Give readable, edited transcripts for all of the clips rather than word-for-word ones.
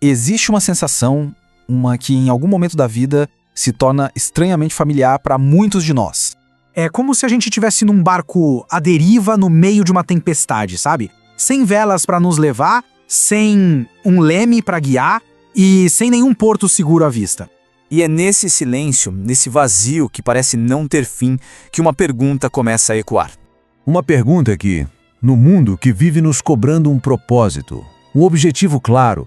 Existe uma sensação, uma que em algum momento da vida se torna estranhamente familiar para muitos de nós. É como se a gente estivesse num barco à deriva no meio de uma tempestade, sabe? Sem velas para nos levar, sem um leme para guiar e sem nenhum porto seguro à vista. E é nesse silêncio, nesse vazio que parece não ter fim, que uma pergunta começa a ecoar. Uma pergunta que, no mundo que vive nos cobrando um propósito, um objetivo claro,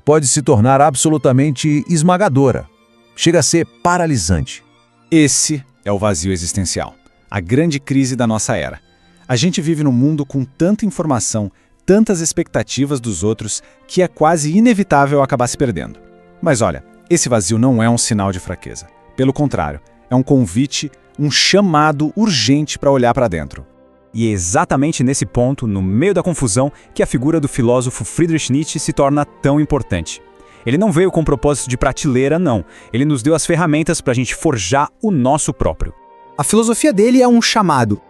pode se tornar absolutamente esmagadora. Chega a ser paralisante. Esse é o vazio existencial, a grande crise da nossa era. A gente vive num mundo com tanta informação, tantas expectativas dos outros, que é quase inevitável acabar se perdendo. Mas olha, esse vazio não é um sinal de fraqueza. Pelo contrário, é um convite, um chamado urgente para olhar para dentro. E é exatamente nesse ponto, no meio da confusão, que a figura do filósofo Friedrich Nietzsche se torna tão importante. Ele não veio com propósito de prateleira, não. Ele nos deu as ferramentas para a gente forjar o nosso próprio. A filosofia dele é um chamado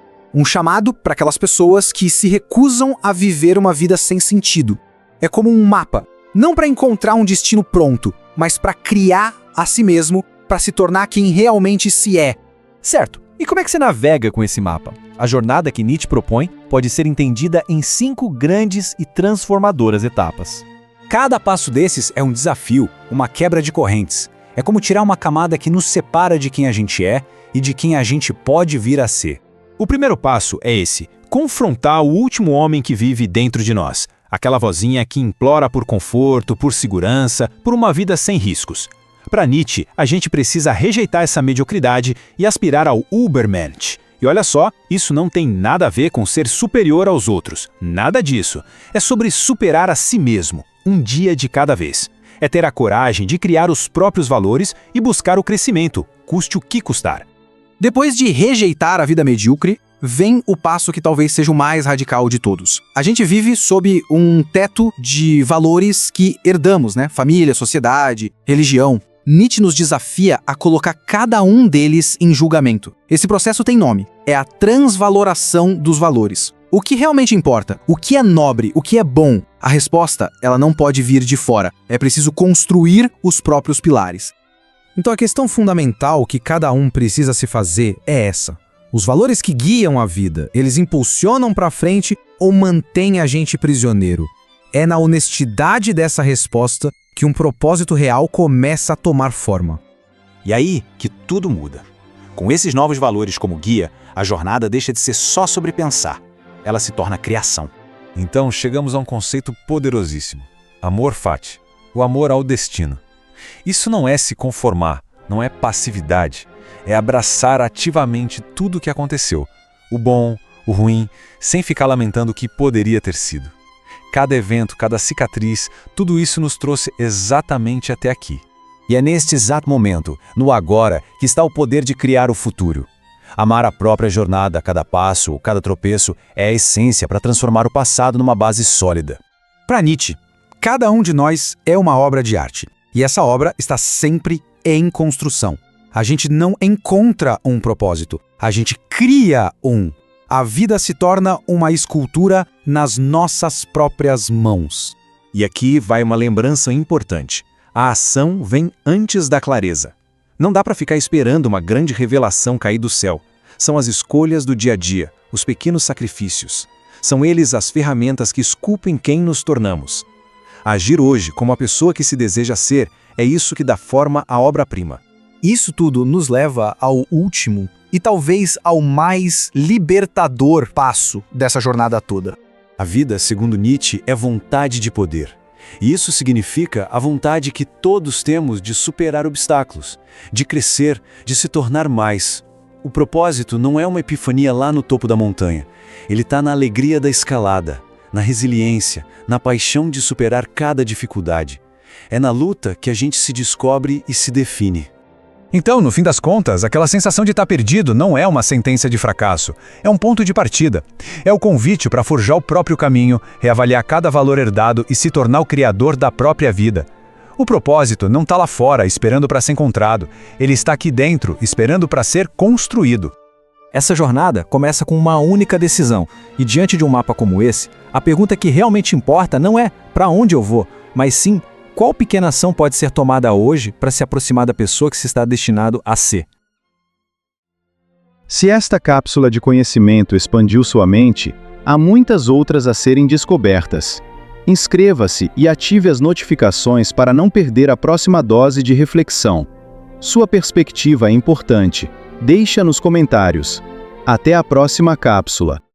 para aquelas pessoas que se recusam a viver uma vida sem sentido. É como um mapa, não para encontrar um destino pronto, mas para criar a si mesmo, para se tornar quem realmente se é. Certo. E como é que você navega com esse mapa? A jornada que Nietzsche propõe pode ser entendida em 5 grandes e transformadoras etapas. Cada passo desses é um desafio, uma quebra de correntes. É como tirar uma camada que nos separa de quem a gente é e de quem a gente pode vir a ser. O primeiro passo é esse: confrontar o último homem que vive dentro de nós. Aquela vozinha que implora por conforto, por segurança, por uma vida sem riscos. Para Nietzsche, a gente precisa rejeitar essa mediocridade e aspirar ao Übermensch. E olha só, isso não tem nada a ver com ser superior aos outros. Nada disso. É sobre superar a si mesmo, um dia de cada vez. É ter a coragem de criar os próprios valores e buscar o crescimento, custe o que custar. Depois de rejeitar a vida medíocre, vem o passo que talvez seja o mais radical de todos. A gente vive sob um teto de valores que herdamos, né? Família, sociedade, religião. Nietzsche nos desafia a colocar cada um deles em julgamento. Esse processo tem nome. É a transvaloração dos valores. O que realmente importa? O que é nobre? O que é bom? A resposta, ela não pode vir de fora. É preciso construir os próprios pilares. Então a questão fundamental que cada um precisa se fazer é essa. Os valores que guiam a vida, eles impulsionam para frente ou mantêm a gente prisioneiro? É na honestidade dessa resposta que um propósito real começa a tomar forma. E aí que tudo muda. Com esses novos valores como guia, a jornada deixa de ser só sobre pensar. Ela se torna criação. Então chegamos a um conceito poderosíssimo. Amor fati, o amor ao destino. Isso não é se conformar, não é passividade. É abraçar ativamente tudo o que aconteceu. O bom, o ruim, sem ficar lamentando o que poderia ter sido. Cada evento, cada cicatriz, tudo isso nos trouxe exatamente até aqui. E é neste exato momento, no agora, que está o poder de criar o futuro. Amar a própria jornada, cada passo, cada tropeço, é a essência para transformar o passado numa base sólida. Para Nietzsche, cada um de nós é uma obra de arte. E essa obra está sempre em construção. A gente não encontra um propósito, a gente cria um. A vida se torna uma escultura nas nossas próprias mãos. E aqui vai uma lembrança importante. A ação vem antes da clareza. Não dá para ficar esperando uma grande revelação cair do céu. São as escolhas do dia a dia, os pequenos sacrifícios. São eles as ferramentas que esculpem quem nos tornamos. Agir hoje como a pessoa que se deseja ser é isso que dá forma à obra-prima. Isso tudo nos leva ao último e talvez ao mais libertador passo dessa jornada toda. A vida, segundo Nietzsche, é vontade de poder. E isso significa a vontade que todos temos de superar obstáculos, de crescer, de se tornar mais. O propósito não é uma epifania lá no topo da montanha. Ele está na alegria da escalada, na resiliência, na paixão de superar cada dificuldade. É na luta que a gente se descobre e se define. Então, no fim das contas, aquela sensação de estar perdido não é uma sentença de fracasso, é um ponto de partida. É o convite para forjar o próprio caminho, reavaliar cada valor herdado e se tornar o criador da própria vida. O propósito não está lá fora, esperando para ser encontrado. Ele está aqui dentro, esperando para ser construído. Essa jornada começa com uma única decisão, e diante de um mapa como esse, a pergunta que realmente importa não é para onde eu vou, mas sim Qual pequena ação pode ser tomada hoje para se aproximar da pessoa que se está destinado a ser? Se esta cápsula de conhecimento expandiu sua mente, há muitas outras a serem descobertas. Inscreva-se e ative as notificações para não perder a próxima dose de reflexão. Sua perspectiva é importante. Deixa nos comentários. Até a próxima cápsula.